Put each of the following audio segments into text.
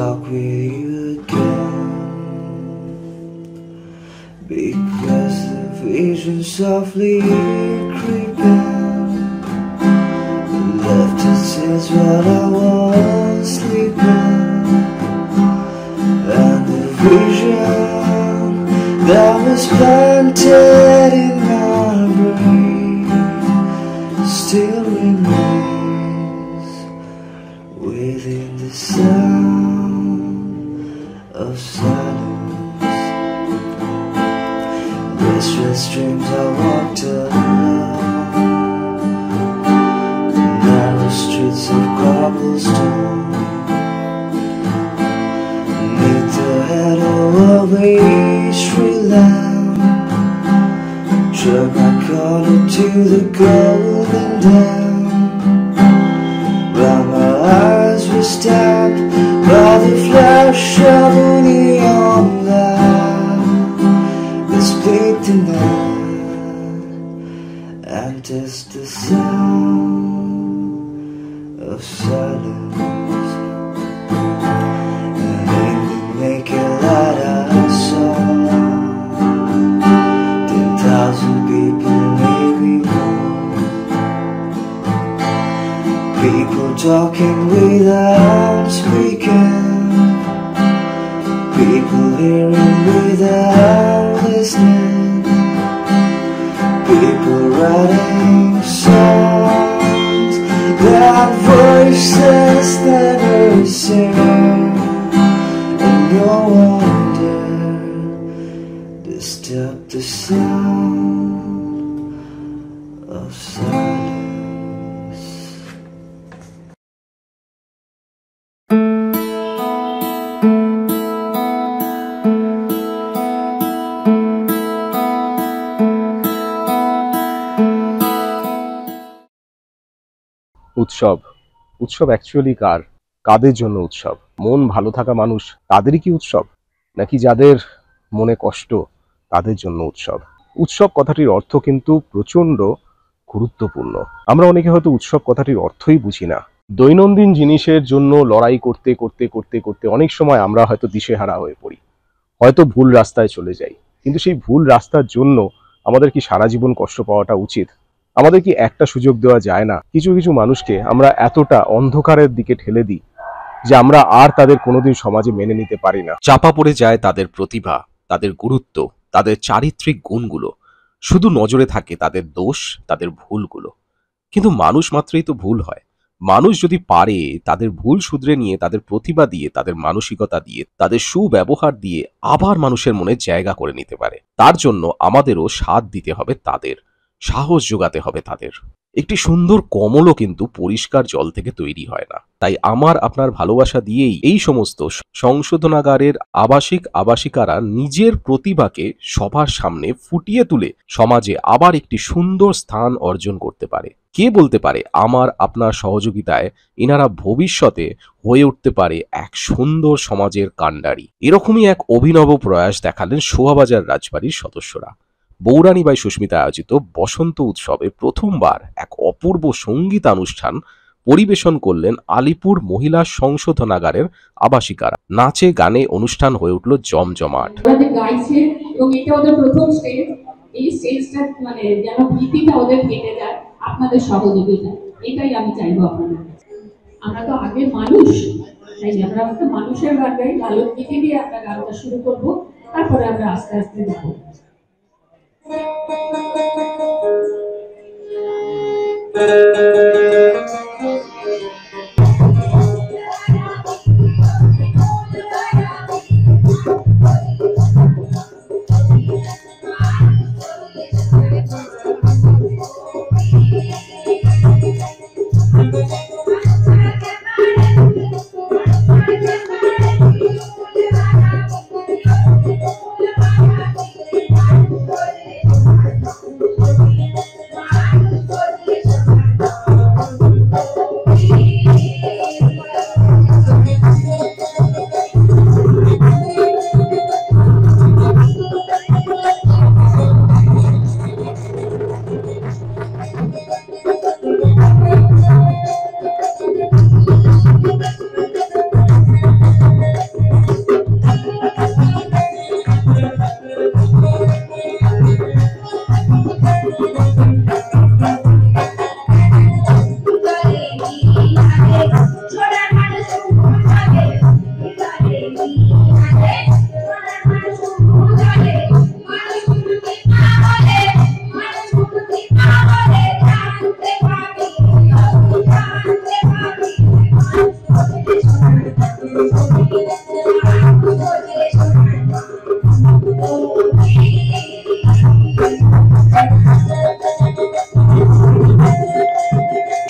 talk with you again, because the vision softly creeping left its sins while I was sleeping, and the vision that was planted in my brain still remains within the sound of silence. Restless dreams I walked alone, narrow streets of cobblestone, neath the head of a street lamp, turned my collar to the golden dawn, while my eyes were stabbed by the flash of a neon light that split the night and just the sound of silence. And in the naked light I saw 10,000 people, maybe more, people talking without speaking, people hearing without listening, people writing songs that voices never sing, and no wonder disturbed the sound of silence. উৎসব উৎসব actually কাদের জন্য উৎসব? মন ভালো থাকা মানুষ তাদেরই কি উৎসব, নাকি যাদের মনে কষ্ট তাদের জন্য উৎসব? উৎসব কথাটির অর্থ কিন্তু প্রচন্ড গুরুত্বপূর্ণ। আমরা অনেকে হয়তো উৎসব কথাটির অর্থই বুঝি না। দৈনন্দিন জিনিসের জন্য লড়াই করতে করতে করতে করতে অনেক সময় আমরা হয়তো দিশেহারা হয়ে পড়ি, হয়তো ভুল রাস্তায় চলে যাই। কিন্তু সেই ভুল রাস্তার জন্য আমাদের কি সারা জীবন কষ্ট পাওয়াটা উচিত? আমাদের কি একটা সুযোগ দেওয়া যায় না? কিছু কিছু মানুষকে আমরা এতটা অন্ধকারের দিকে ঠেলে দিই যে আমরা আর তাদের কোনোদিন সমাজে মেনে নিতে পারি না। চাপা পড়ে যায় তাদের প্রতিভা, তাদের গুরুত্ব, তাদের চারিত্রিক গুণগুলো। শুধু নজরে থাকে তাদের দোষ, তাদের ভুলগুলো। কিন্তু মানুষ মাত্রই তো ভুল হয়। মানুষ যদি পারে তাদের ভুল শুধরে নিয়ে, তাদের প্রতিভা দিয়ে, তাদের মানসিকতা দিয়ে, তাদের সুব্যবহার দিয়ে আবার মানুষের মনে জায়গা করে নিতে পারে, তার জন্য আমাদেরও সাথ দিতে হবে, তাদের সাহস যোগাতে হবে তাদের। একটি সুন্দর কমলও কিন্তু পরিষ্কার জল থেকে তৈরি হয় না। তাই আমার আপনার ভালোবাসা দিয়েই এই সমস্ত সংশোধনাগারের আবাসিকারা নিজের প্রতিভাকে সবার সামনে ফুটিয়ে তুলে সমাজে আবার একটি সুন্দর স্থান অর্জন করতে পারে। কে বলতে পারে আমার আপনার সহযোগিতায় এনারা ভবিষ্যতে হয়ে উঠতে পারে এক সুন্দর সমাজের কাণ্ডারি। এরকমই এক অভিনব প্রয়াস দেখালেন শোভাবাজার রাজবাড়ির সদস্যরা। বৌরানী বাই সুস্মিতা আয়োজিত বসন্ত উৎসবে প্রথমবার এক অপূর্ব সঙ্গীতানুষ্ঠান পরিবেশন করলেন আলিপুর মহিলা সংশোধনাগারের আবাসিকারা। নাচে গানে অনুষ্ঠান হয়ে উঠল জমজমাট। এই স্টেজটা মানে যেন ভীতিটা ওদের কেটে যায় আপনাদের সহযোগিতা, এটাই আমি চাইবো আপনাদের। আমরা তো আগে মানুষ, তাই আমরা তো মানুষের গান গাই, ভালো গীতি দিয়ে আমরা গানটা শুরু করব, তারপরে আমরা আস্তে আস্তে যাবো।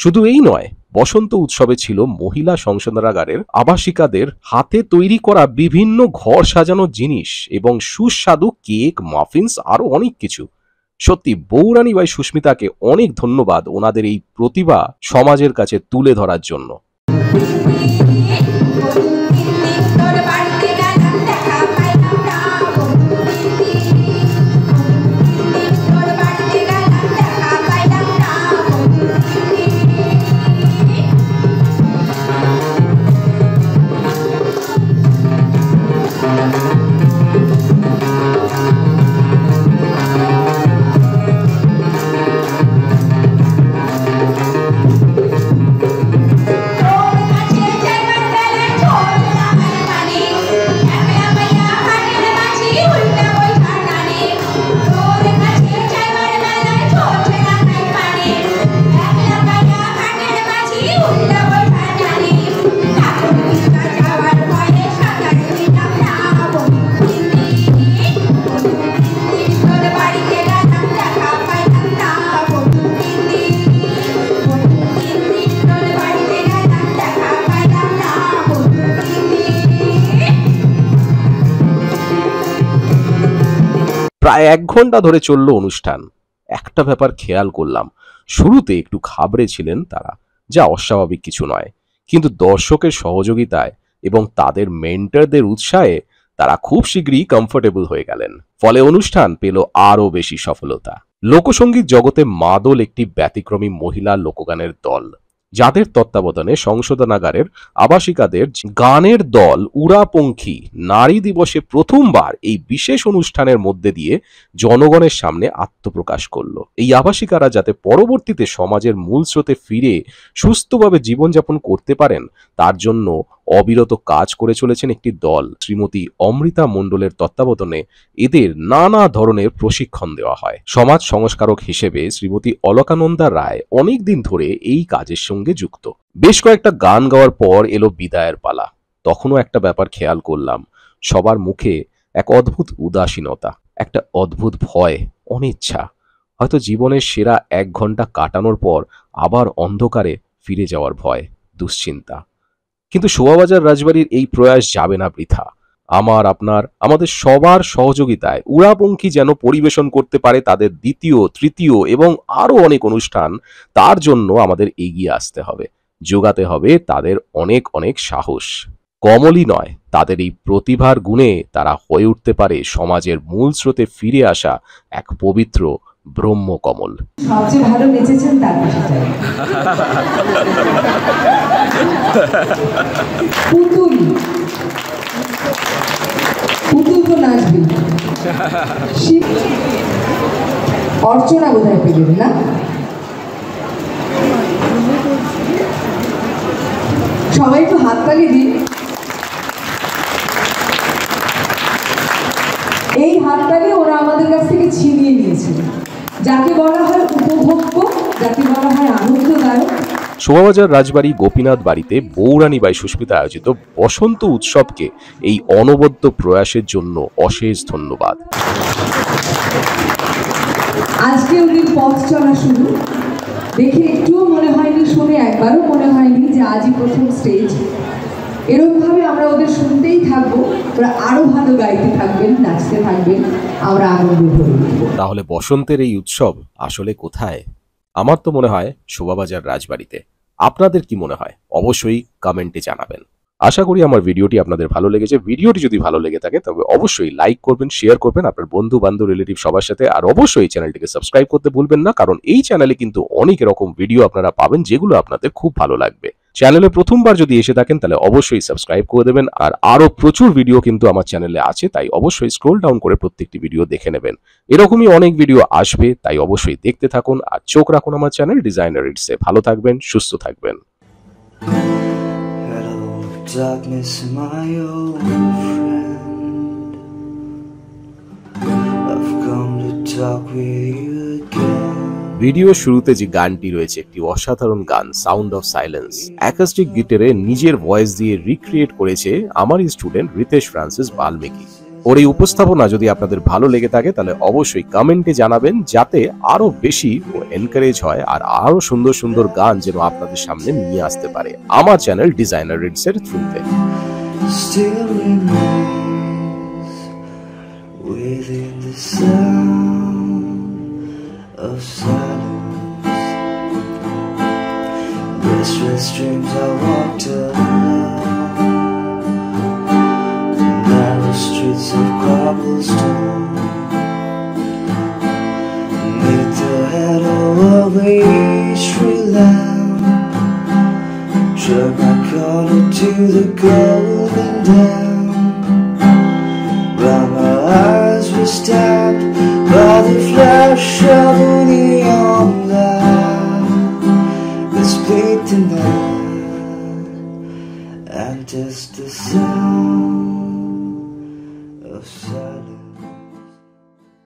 শুধু এই নয়, বসন্ত উৎসবে ছিল মহিলা সংশোধনাগারের আবাসিকাদের হাতে তৈরি করা বিভিন্ন ঘর সাজানোর জিনিস এবং সুস্বাদু কেক, মাফিনস, আরো অনেক কিছু। সত্যি বৌরানী বাই সুস্মিতাকে অনেক ধন্যবাদ ওনাদের এই প্রতিভা সমাজের কাছে তুলে ধরার জন্য। প্রায় 1 ঘন্টা ধরে চলল অনুষ্ঠান। একটা ব্যাপার খেয়াল করলাম, শুরুতে একটু ঘাবড়ে ছিলেন তারা, যা অস্বাভাবিক কিছু নয়, কিন্তু দর্শকের সহযোগিতায় এবং তাদের মেন্টরদের উৎসাহে তারা খুব শীঘ্রই কমফোর্টেবল হয়ে গেলেন। ফলে অনুষ্ঠান পেল আরো বেশি সফলতা। লোকসঙ্গীত জগতে মাদল একটি ব্যতিক্রমী মহিলা লোকগানের দল, যাদের তত্ত্বাবধানে সংশোধনাগারের আবাসিকাদের গানের দল উড়াপঙ্খী নারী দিবসে প্রথমবার এই বিশেষ অনুষ্ঠানের মধ্যে দিয়ে জনগণের সামনে আত্মপ্রকাশ করল। এই আবাসিকারা যাতে পরবর্তীতে সমাজের মূল স্রোতে ফিরে সুস্থভাবে জীবনযাপন করতে পারেন, তার জন্য অবিরত কাজ করে চলেছেন একটি দল। শ্রীমতী অমৃতা মণ্ডলের তত্ত্বাবধানে এদের নানা ধরনের প্রশিক্ষণ দেওয়া হয়। সমাজ সংস্কারক হিসেবে শ্রীমতী অলকানন্দা রায় অনেক দিন ধরে এই কাজের সঙ্গে যুক্ত। বেশ কয়েকটা গান গাওয়ার পর এলো বিদায়ের পালা। তখনও একটা ব্যাপার খেয়াল করলাম, সবার মুখে এক অদ্ভুত উদাসীনতা, একটা অদ্ভুত ভয়, অনিচ্ছা, হয়তো জীবনের সেরা 1 ঘন্টা কাটানোর পর আবার অন্ধকারে ফিরে যাওয়ার ভয়, দুশ্চিন্তা। কিন্তু শোভাবাজার রাজবাড়ির এই প্রয়াস যাবে না বৃথা। আমাদের সবার সহযোগিতায় উড়াপঙ্খী যেন পরিবেশন করতে পারে তাদের 2য়, 3য় এবং আরো অনেক অনুষ্ঠান, তার জন্য আমাদের এগিয়ে আসতে হবে, যোগাতে হবে তাদের অনেক অনেক সাহস। কমলই নয়, তাদের এই প্রতিভার গুণে তারা হয়ে উঠতে পারে সমাজের মূল স্রোতে ফিরে আসা এক পবিত্র ব্রহ্মকমল। সবচেয়ে ভালো নেচেছেন তার বিষয়টাই। পুতুল তো নাচবি। অর্চনা বোধহয় পেলেন না? সবাই একটু হাততালি দিন। এই হাততালি ওরা আমাদের কাছ থেকে ছিনিয়ে নিয়েছিল, যাকে বলা হয় উপভোগ্য, যাকে বলা হয় আনন্দদায়ক। শোভাবাজার রাজবাড়ি গোপীনাথ বাড়িতে বৌরানী বাই সুস্মিতা আয়োজিত বসন্ত উৎসবকে এই অনবদ্য প্রয়াসের জন্য অশেষ ধন্যবাদ। আজকে ওদের পথ চলা শুরু দেখে একটুও মনে হয়নি, শুনে একবারও মনে হয়নি যে আজই প্রথম স্টেজ। এরকমভাবে আমরা ওদের শুনতেই থাকবো, ওরা আরো ভালো গাইতে থাকবেন, নাচতে থাকবেন, আমরা আনন্দ ভরে উঠব। তাহলে বসন্তের এই উৎসব আসলে কোথায়? আমার তো মনে হয় শোভাবাজার রাজবাড়িতে। আপনাদের কি মনে হয়? অবশ্যই কমেন্টে জানাবেন। আশা করি আমার ভিডিওটি আপনাদের ভালো লেগেছে। ভিডিওটি যদি ভালো লেগে থাকে তবে অবশ্যই লাইক করবেন, শেয়ার করবেন আপনার বন্ধু বান্ধব রিলেটিভ সবার সাথে, আর অবশ্যই চ্যানেলটিকে সাবস্ক্রাইব করতে ভুলবেন না, কারণ এই চ্যানেলে কিন্তু অনেক রকম ভিডিও আপনারা পাবেন যেগুলো আপনাদের খুব ভালো লাগবে। চ্যানেলে প্রথমবার যদি এসে থাকেন তাহলে অবশ্যই সাবস্ক্রাইব করে দেবেন, আর আরো প্রচুর ভিডিও কিন্তু আমার চ্যানেলে আছে, তাই অবশ্যই স্ক্রল ডাউন করে প্রত্যেকটি ভিডিও দেখে নেবেন। এরকমই অনেক ভিডিও আসবে, তাই অবশ্যই দেখতে থাকুন আর চোখ রাখুন আমার চ্যানেল ডিজাইনার ইটসে। ভালো থাকবেন, সুস্থ থাকবেন। Darkness, my old friend, I've come to talk with you again. ভিডিওর শুরুতে যে গানটি রয়েছে একটি অসাধারণ গান, সাউন্ড অফ সাইলেন্স। অ্যাকোস্টিক গিটারে নিজের ভয়েস দিয়ে রিক্রিয়েট করেছে আমার স্টুডেন্ট রিতেশ ফ্রান্সিস বাল্মীকি। ওর এই উপস্থাপনা যদি আপনাদের ভালো লেগে থাকে তাহলে অবশ্যই কমেন্টে জানাবেন, যাতে আরো বেশি ও এনকারেজ হয় আর আরো সুন্দর সুন্দর গান যেন আপনাদের সামনে নিয়ে আসতে পারে আমার চ্যানেল ডিজাইনার রিডস এর থ্রুতে। still remains within the sound of silence. Restless dreams I walked alone, narrow streets of cobblestone. Neath the head of a wintry lamp, drug my corner to the golden dawn. While my eyes were stabbed by the flash of